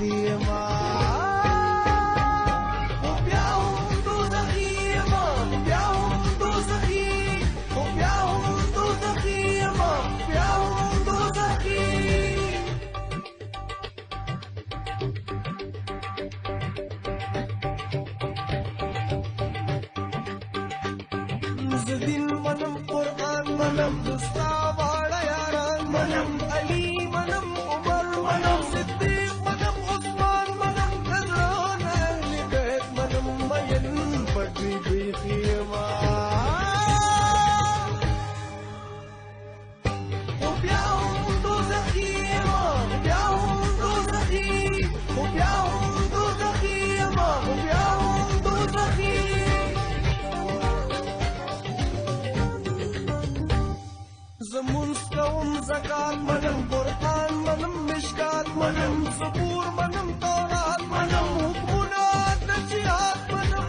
يما وبياهم دوزخي يما وبياهم دوزخي وبياهم دوزخي يما وبياهم دوزخي زدين منم قرآن منم دستا والا یاران منم علی منم عمر منم صدیق منم عثمان منم رضوان اہل بیت منم مین پٹری بیخی ما وبياهم دوزخي ما وبياهم دوزخي وبياهم دوزخي ما وبياهم دوزخي زمون قوم زکات منم قرآن منم مشکات منم زبور منم تورات منم حکمنا نشیات منم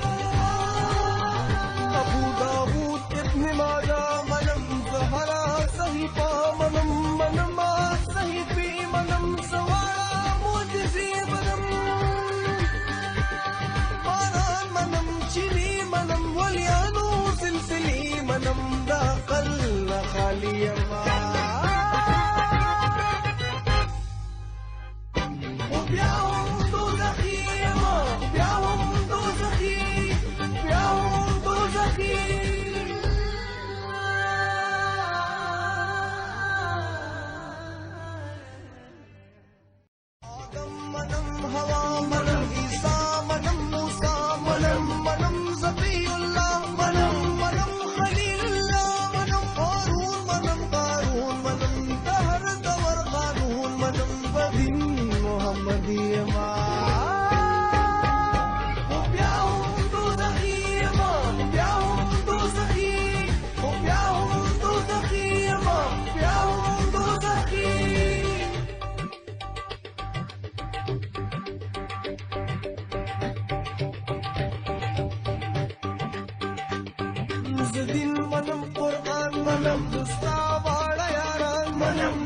ابو داود ابن ماجہ منم زہرا صحیفہ منم منم صحیفی منم سوارا معجزی منم باران منم چینی منم ولیانو سلسلی منم داخل خالی ما وبياهم دوزخي ما وبياهم دوزخي وبياهم دوزخي آدم منم هوا منم عیسى منم موسى منم منم زبی اللہ منم منم خلیل اللہ منم قارون منم قارون منم دهر دور قانون منم بدین محمدی ما وبياهم دوزخي ما وبياهم دوزخي وبياهم دوزخي ما وبياهم دوزخي زدين منم قرآن منم دستا والا یاران منم